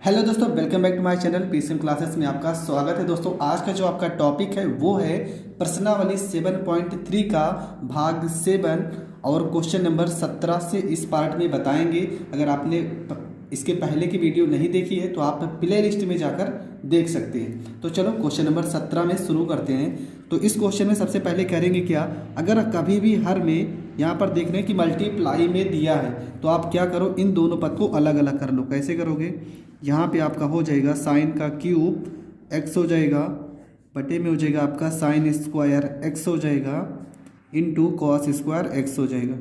Hello दोस्तों, welcome back to my channel PCM classes में आपका स्वागत है। दोस्तों आज का जो आपका टॉपिक है वो है प्रश्नावली 7.3 का भाग 7 और क्वेश्चन नंबर 17 से इस पार्ट में बताएंगे। अगर आपने इसके पहले की वीडियो नहीं देखी है तो आप प्ले लिस्ट में जाकर देख सकते हैं। तो चलो क्वेश्चन नंबर 17 में शुरू करते हैं। तो इस क्वेश्चन में सबसे पहले करेंगे क्या, अगर कभी भी हर में यहाँ पर देख रहे हैं कि मल्टीप्लाई में दिया है तो आप क्या करो, इन दोनों पद को अलग अलग कर लो। कैसे करोगे, यहाँ पे आपका हो जाएगा साइन का क्यूब एक्स हो जाएगा, बटे में हो जाएगा आपका साइन स्क्वायर एक्स हो जाएगा, इंटू कॉस स्क्वायर एक्स हो जाएगा,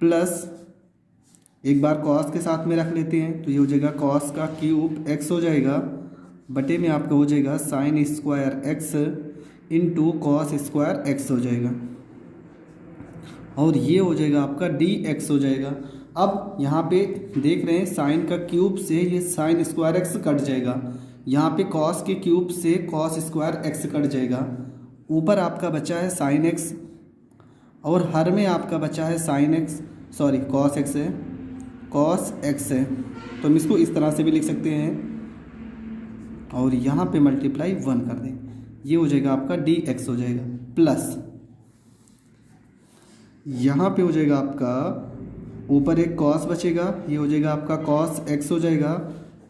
प्लस एक बार कॉस के साथ में रख लेते हैं तो ये हो जाएगा कॉस का क्यूब एक्स हो जाएगा, बटे में आपका हो जाएगा sine square x into cos square x हो जाएगा, और ये हो जाएगा आपका डी एक्स हो जाएगा। अब यहाँ पे देख रहे हैं साइन का क्यूब से ये साइन स्क्वायर एक्स कट जाएगा, यहाँ पे कॉस के क्यूब से कॉस स्क्वायर एक्स कट जाएगा, ऊपर आपका बचा है साइन एक्स और हर में आपका बचा है sine x, sorry cos x है, कॉस एक्स है। तो हम इसको इस तरह से भी लिख सकते हैं और यहाँ पे मल्टीप्लाई 1 कर दें, ये हो जाएगा आपका डी एक्स हो जाएगा, प्लस यहाँ पे हो जाएगा आपका ऊपर एक कॉस बचेगा, ये हो जाएगा आपका कॉस एक्स हो जाएगा,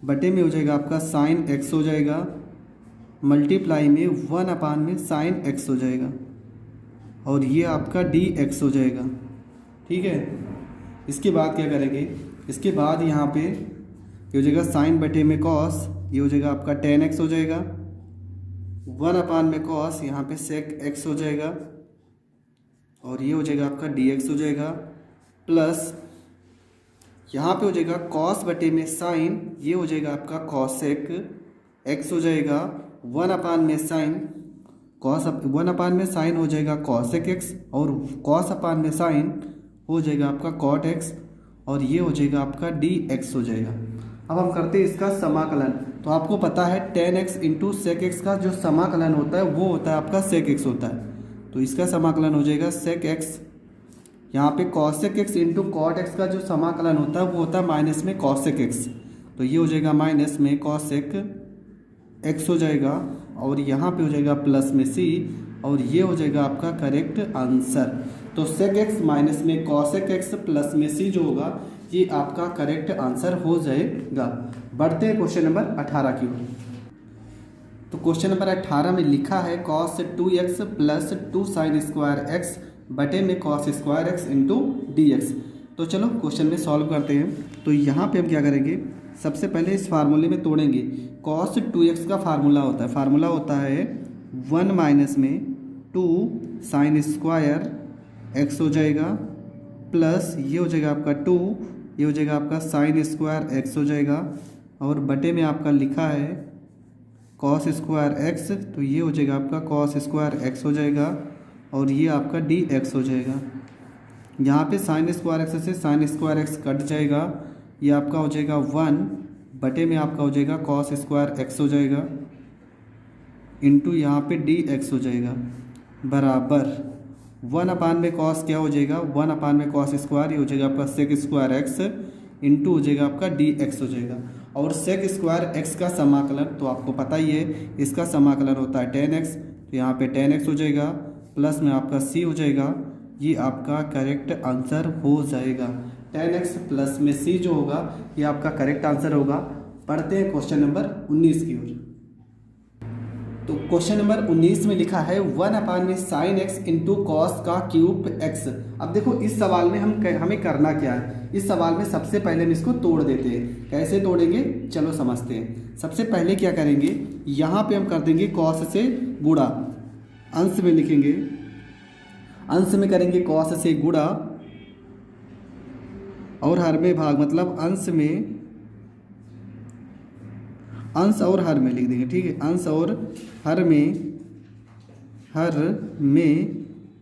बटे में हो जाएगा आपका साइन एक्स हो जाएगा, मल्टीप्लाई में 1 अपान में साइन एक्स हो जाएगा, और ये आपका डी एक्स हो जाएगा। ठीक है, इसके बाद क्या करेंगे, इसके बाद यहाँ पे ये हो जाएगा साइन बटे में कॉस, ये हो जाएगा आपका टेन एक्स हो जाएगा, 1 अपान में कॉस, यहाँ पे सेक एक्स हो जाएगा, और ये हो जाएगा आपका डी एक्स हो जाएगा, प्लस यहाँ पे हो जाएगा कॉस बटे में साइन, ये हो जाएगा आपका कॉसेक एक्स हो जाएगा, 1 अपान में साइन कॉस 1 अपान में साइन हो जाएगा कॉसेक एक्स, और कॉस अपान में साइन हो जाएगा आपका कॉट एक्स, और ये हो जाएगा आपका डी एक्स हो जाएगा। अब हम करते हैं इसका समाकलन। तो आपको पता है tan x into sec x का जो समाकलन होता है वो होता है आपका सेक एक्स होता है, तो इसका समाकलन हो जाएगा सेक एक्स। यहाँ पे cosec x into cot x का जो समाकलन होता है वो होता है माइनस में कॉसेक एक्स, तो ये हो जाएगा माइनस में कॉसेक एक्स हो जाएगा, और यहाँ पे हो जाएगा प्लस में सी, और ये हो जाएगा आपका करेक्ट आंसर। तो सेक एक्स माइनस में कॉसेक एक्स प्लस में सी जो होगा ये आपका करेक्ट आंसर हो जाएगा। बढ़ते हैं क्वेश्चन नंबर 18 की ओर। तो क्वेश्चन नंबर 18 में लिखा है cos 2x plus 2 sine square x बटे में cos square x into D x. तो चलो क्वेश्चन में सॉल्व करते हैं। तो यहाँ पे हम क्या करेंगे, सबसे पहले इस फार्मूले में तोड़ेंगे। कॉस 2x का फार्मूला होता है 1 माइनस में 2 साइन स्क्वायर एक्स हो जाएगा, प्लस ये हो जाएगा आपका 2, ये हो जाएगा आपका साइन स्क्वायर एक्स हो जाएगा, और बटे में आपका लिखा है कॉस स्क्वायर एक्स, तो ये हो जाएगा आपका कॉस स्क्वायर एक्स हो जाएगा, और ये आपका डी एक्स हो जाएगा। यहाँ पे साइन स्क्वायर एक्स से साइन स्क्वायर एक्स कट जाएगा, ये आपका हो जाएगा 1 बटे में आपका हो जाएगा कॉस स्क्वायर एक्स हो जाएगा, इंटू यहाँ पे डी एक्स हो जाएगा, बराबर 1 अपान में कॉस क्या हो जाएगा, 1 अपान में कॉस स्क्वायर, ये हो जाएगा आपका सेक स्क्वायर एक्स इंटू हो जाएगा आपका डी एक्स हो जाएगा। और सेक स्क्वायर एक्स का समाकलन तो आपको पता ही है, इसका समाकलन होता है टेन एक्स, तो यहाँ पे टेन एक्स हो जाएगा, प्लस में आपका सी हो जाएगा, ये आपका करेक्ट आंसर हो जाएगा। टेन एक्स प्लस में सी जो होगा ये आपका करेक्ट आंसर होगा। पढ़ते हैं क्वेश्चन नंबर 19 की ओर। तो क्वेश्चन नंबर 19 में लिखा है 1 अपान में साइन एक्स इंटू कॉस का क्यूब एक्स। अब देखो इस सवाल में हमें करना क्या है, इस सवाल में सबसे पहले हम इसको तोड़ देते हैं। कैसे तोड़ेंगे चलो समझते हैं। सबसे पहले क्या करेंगे, यहाँ पे हम कर देंगे कॉस से गुणा, अंश में लिखेंगे, अंश में करेंगे कॉस से गुणा और हर में भाग, मतलब अंश में अंश और हर में लिख देंगे। ठीक है, अंश और हर में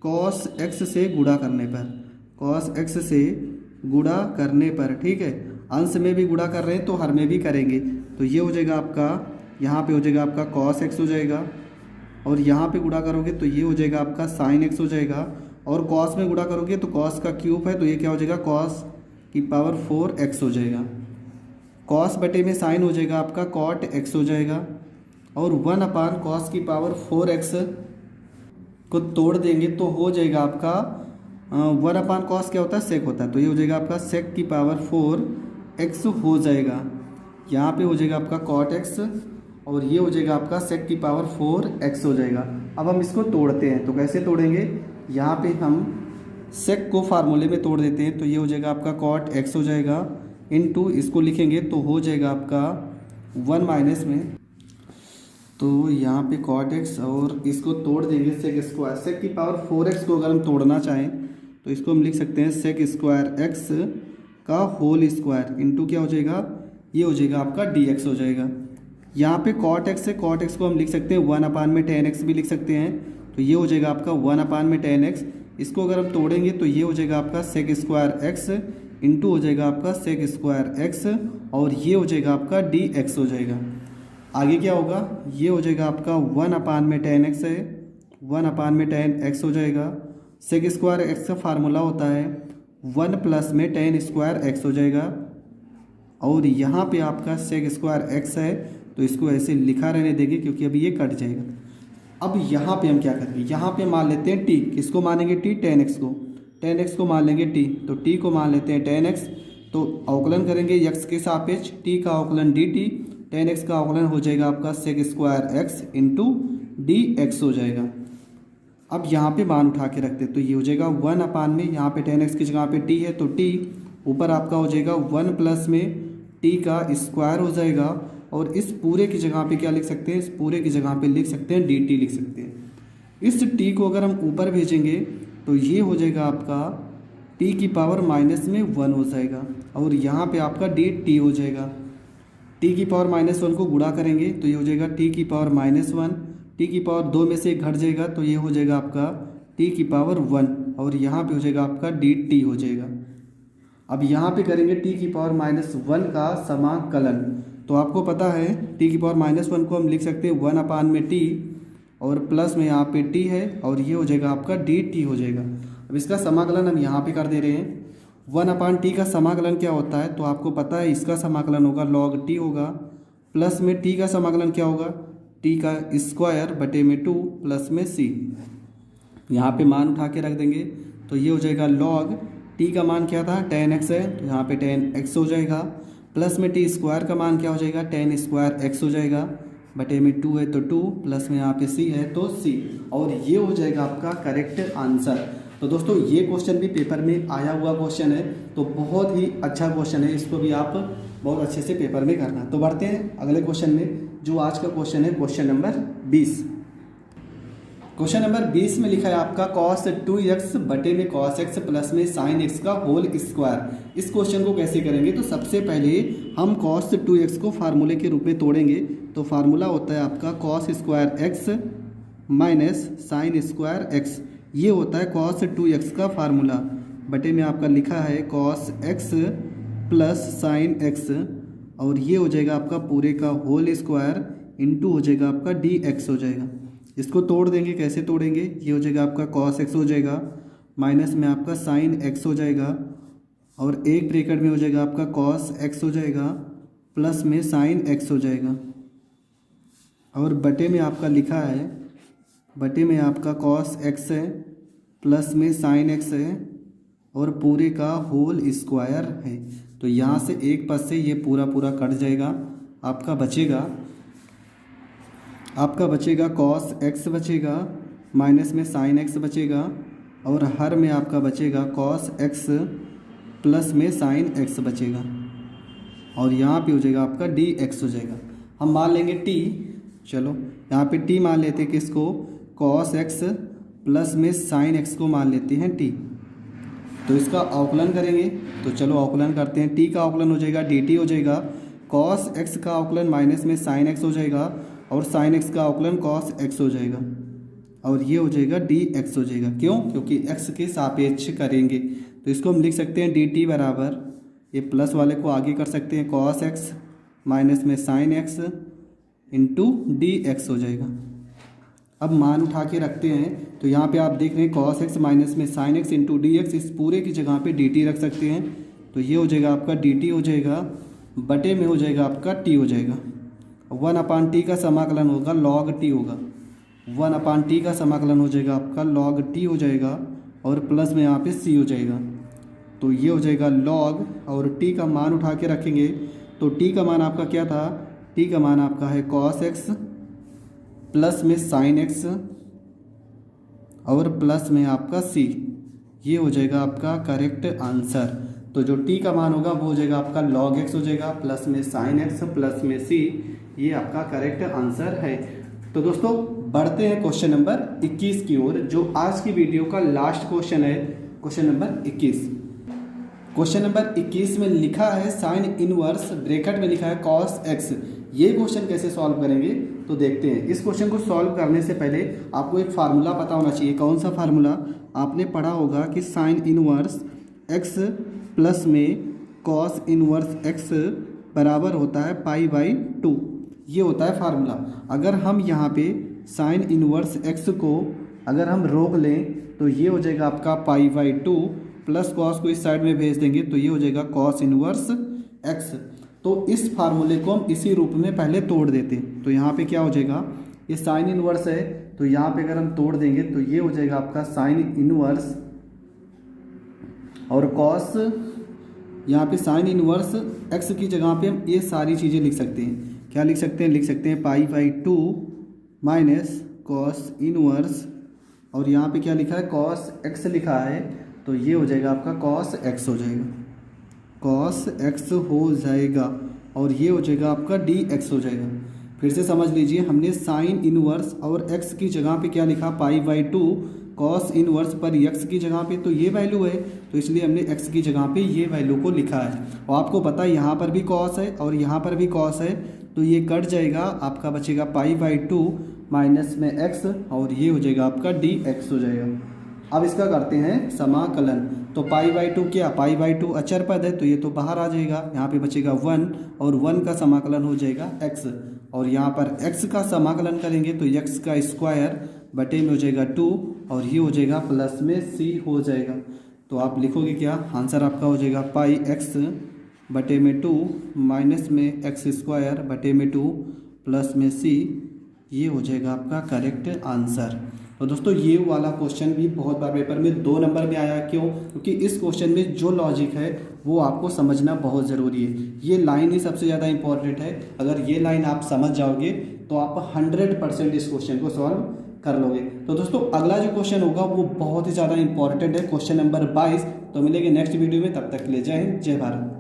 कॉस एक्स से गुणा करने पर, कॉस एक्स से गुणा करने पर, ठीक है, अंश में भी गुणा कर रहे हैं तो हर में भी करेंगे, तो ये हो जाएगा आपका, यहाँ पे हो जाएगा आपका कॉस एक्स हो जाएगा, और यहाँ पे गुणा करोगे तो ये हो जाएगा आपका साइन एक्स हो जाएगा, और कॉस में गुणा करोगे तो कॉस का क्यूब है तो ये क्या हो जाएगा कॉस की पावर 4 एक्स हो जाएगा। कॉस बटे में साइन हो जाएगा आपका कॉट एक्स हो जाएगा, और 1 अपान कॉस की पावर 4x को तोड़ देंगे तो हो जाएगा आपका 1 अपान कॉस क्या होता है, सेक होता है, तो ये हो जाएगा आपका सेक की पावर 4x हो जाएगा। यहाँ पे हो जाएगा आपका कॉट एक्स और ये हो जाएगा आपका सेक की पावर 4x हो जाएगा। अब हम इसको तोड़ते हैं, तो कैसे तोड़ेंगे, यहाँ पे हम सेक को फार्मूले में तोड़ देते हैं, तो ये हो जाएगा आपका कॉट एक्स हो जाएगा इनटू इसको लिखेंगे तो हो जाएगा आपका 1 माइनस में, तो यहाँ पे कॉट एक्स और इसको तोड़ देंगे सेक स्क्वायर, सेक की पावर 4x को अगर हम तोड़ना चाहें तो इसको हम लिख सकते हैं सेक स्क्वायर एक्स का होल स्क्वायर इनटू क्या हो जाएगा, ये हो जाएगा आपका dx हो जाएगा। यहाँ पे कॉट एक्स है, कॉट एक्स को हम लिख सकते हैं 1 अपान में tan x भी लिख सकते हैं, तो ये हो जाएगा आपका 1 अपान में tan x। इसको अगर हम तोड़ेंगे तो ये हो जाएगा आपका सेक स्क्वायर एक्स इंटू हो जाएगा आपका सेक स्क्वायर एक्स और ये हो जाएगा आपका dx हो जाएगा। आगे क्या होगा, ये हो जाएगा आपका 1 अपान में tan x है, 1 अपान में tan x हो जाएगा। सेक स्क्वायर एक्स का फार्मूला होता है 1 प्लस में tan स्क्वायर x हो जाएगा, और यहाँ पे आपका सेक स्क्वायर एक्स है तो इसको ऐसे लिखा रहने देंगे क्योंकि अभी ये कट जाएगा। अब यहाँ पे हम क्या करेंगे, यहाँ पे मान लेते हैं t, किसको मानेंगे t, tan x को, tan x को मान लेंगे t, तो t को मान लेते हैं tan x, तो अवकलन करेंगे x के सापेक्ष, t का अवकलन dt, tan x का अवकलन हो जाएगा आपका sec square x into dx हो जाएगा। अब यहाँ पे मान उठा के रखते हैं तो ये हो जाएगा 1 अपान में, यहाँ पे tan x की जगह पे t है तो t ऊपर आपका हो जाएगा 1 प्लस में t का स्क्वायर हो जाएगा, और इस पूरे की जगह पे क्या लिख सकते हैं, इस पूरे की जगह पे लिख सकते हैं dt लिख सकते हैं। इस t को अगर हम ऊपर भेजेंगे तो ये हो जाएगा आपका t की पावर माइनस में 1 हो जाएगा, और यहाँ पे आपका dt हो जाएगा। t की पावर -1 को गुणा करेंगे तो ये हो जाएगा t की पावर -1, t की पावर 2 में से घट जाएगा तो ये हो जाएगा आपका t की पावर 1, और यहाँ पे हो जाएगा आपका dt हो जाएगा। अब यहाँ पे करेंगे t की पावर -1 का समाकलन, तो आपको पता है t की पावर -1 को हम लिख सकते हैं 1 अपान में t और प्लस में यहाँ पे t है और ये हो जाएगा आपका dt हो जाएगा। अब इसका समाकलन हम यहाँ पे कर दे रहे हैं। 1 अपान t का समाकलन क्या होता है, तो आपको पता है इसका समाकलन होगा log t होगा, प्लस में t का समाकलन क्या होगा, t का स्क्वायर बटे में 2 प्लस में c। यहाँ पे मान उठा के रख देंगे तो ये हो जाएगा log t का मान क्या था tan x है तो यहाँ पे tan x हो जाएगा, प्लस में t स्क्वायर का मान क्या हो जाएगा tan स्क्वायर x हो जाएगा, बटे में 2 है तो 2 प्लस में यहाँ पे c है तो c, और ये हो जाएगा आपका करेक्ट आंसर। तो दोस्तों ये क्वेश्चन भी पेपर में आया हुआ क्वेश्चन है, तो बहुत ही अच्छा क्वेश्चन है, इसको भी आप बहुत अच्छे से पेपर में करना। तो बढ़ते हैं अगले क्वेश्चन में, जो आज का क्वेश्चन है क्वेश्चन नंबर 20। क्वेश्चन नंबर 20 में लिखा है आपका cos 2x बटे में cos x प्लस में sin x का होल स्क्वायर। इस क्वेश्चन को कैसे करेंगे, तो सबसे पहले हम cos 2x को फार्मूले के रूप में तोड़ेंगे, तो फार्मूला होता है आपका cos square x minus sine square x, ये होता है cos 2x का फार्मूला, बटे में आपका लिखा है cos x plus sign x, और ये हो जाएगा आपका पूरे का होल स्क्वायर इंटू हो जाएगा आपका dx हो जाएगा। इसको तोड़ देंगे, कैसे तोड़ेंगे, ये हो जाएगा आपका cos x हो जाएगा, माइनस में आपका साइन x हो जाएगा, और एक ब्रैकेट में हो जाएगा आपका cos x हो जाएगा, प्लस में साइन x हो जाएगा, और बटे में आपका लिखा है, बटे में आपका cos x है प्लस में साइन x है और पूरे का होल स्क्वायर है। तो यहाँ से एक पद से ये पूरा पूरा कट जाएगा, आपका बचेगा cos x बचेगा, माइनस में साइन x बचेगा, और हर में आपका बचेगा cos x प्लस में साइन x बचेगा, और यहाँ पे हो जाएगा आपका dx हो जाएगा। हम मान लेंगे t, चलो यहाँ पे t मान लेते हैं किसको, cos x प्लस में साइन x को मान लेते हैं t। तो इसका अवकलन करेंगे, तो चलो अवकलन करते हैं। t का अवकलन हो जाएगा dt हो जाएगा, cos x का अवकलन माइनस में साइन x हो जाएगा, और साइन x का अवकलन cos x हो जाएगा, और ये हो जाएगा dx हो जाएगा। क्यों, क्योंकि x के सापेक्ष करेंगे, तो इसको हम लिख सकते हैं dt बराबर, ये प्लस वाले को आगे कर सकते हैं cos x माइनस में साइन x इंटू dx हो जाएगा। अब मान उठा के रखते हैं, तो यहाँ पे आप देख रहे हैं cos x माइनस में साइन x इंटू dx, इस पूरे की जगह पे dt रख सकते हैं, तो ये हो जाएगा आपका dt हो जाएगा, बटे में हो जाएगा आपका टी हो जाएगा। 1/t का समाकलन होगा log t होगा। 1/t का समाकलन हो जाएगा आपका log t हो जाएगा और प्लस में यहाँ पे c हो जाएगा। तो ये हो जाएगा log और t का मान उठा के रखेंगे तो t का मान आपका क्या था, t का मान आपका है cos x प्लस में sin x और प्लस में आपका c। ये हो जाएगा आपका करेक्ट आंसर। तो जो t का मान होगा वो हो जाएगा आपका log x हो जाएगा प्लस में sin x प्लस में c। ये आपका करेक्ट आंसर है। तो दोस्तों बढ़ते हैं क्वेश्चन नंबर 21 की ओर, जो आज की वीडियो का लास्ट क्वेश्चन है, क्वेश्चन नंबर 21। क्वेश्चन नंबर 21 में लिखा है साइन इनवर्स ब्रैकेट में लिखा है cos x। ये क्वेश्चन कैसे सॉल्व करेंगे तो देखते हैं। इस क्वेश्चन को सॉल्व करने से पहले आपको एक फार्मूला पता होना चाहिए। कौन सा फार्मूला? आपने पढ़ा होगा कि साइन इनवर्स x प्लस में cos इनवर्स x बराबर होता है π/2। ये होता है फार्मूला। अगर हम यहाँ पे साइन इनवर्स x को अगर हम रोक लें तो ये हो जाएगा आपका π/2 प्लस cos को इस साइड में भेज देंगे तो ये हो जाएगा cos इनवर्स x। तो इस फार्मूले को हम इसी रूप में पहले तोड़ देते हैं। तो यहाँ पे क्या हो जाएगा, ये साइन इनवर्स है तो यहाँ पे अगर हम तोड़ देंगे तो ये हो जाएगा आपका साइन इनवर्स और cos, यहाँ पे साइन इनवर्स x की जगह पे हम ये सारी चीज़ें लिख सकते हैं। क्या लिख सकते हैं? लिख सकते हैं π/2 माइनस cos इनवर्स और यहाँ पे क्या लिखा है cos x लिखा है तो ये हो जाएगा आपका cos x हो जाएगा, cos x हो जाएगा और ये हो जाएगा आपका dx हो जाएगा। फिर से समझ लीजिए, हमने साइन इनवर्स और x की जगह पे क्या लिखा π/2 cos इनवर्स पर x की जगह पे तो ये वैल्यू है तो इसलिए हमने x की जगह पे ये वैल्यू को लिखा है। और आपको पता है यहाँ पर भी cos है और यहाँ पर भी cos है तो ये कट जाएगा, आपका बचेगा π/2 माइनस में x और ये हो जाएगा आपका dx हो जाएगा। अब इसका करते हैं समाकलन। तो π/2 क्या, π/2 अचर पद है तो ये तो बाहर आ जाएगा, यहाँ पे बचेगा 1 और 1 का समाकलन हो जाएगा x और यहाँ पर x का समाकलन करेंगे तो x का स्क्वायर बटे में हो जाएगा 2 और ये हो जाएगा प्लस में c हो जाएगा। तो आप लिखोगे क्या, आंसर आपका हो जाएगा πx बटे में 2 माइनस में x स्क्वायर बटे में 2 प्लस में c। ये हो जाएगा आपका करेक्ट आंसर। तो दोस्तों ये वाला क्वेश्चन भी बहुत बार पेपर में 2 नंबर में आया। क्यों? क्योंकि इस क्वेश्चन में जो लॉजिक है वो आपको समझना बहुत ज़रूरी है। ये लाइन ही सबसे ज़्यादा इंपॉर्टेंट है। अगर ये लाइन आप समझ जाओगे तो आप 100% इस क्वेश्चन को सॉल्व कर लोगे। तो दोस्तों अगला जो क्वेश्चन होगा वो बहुत ही ज़्यादा इंपॉर्टेंट है, क्वेश्चन नंबर 22। तो मिलेंगे नेक्स्ट वीडियो में, तब तक के लिए जय हिंद जय भारत।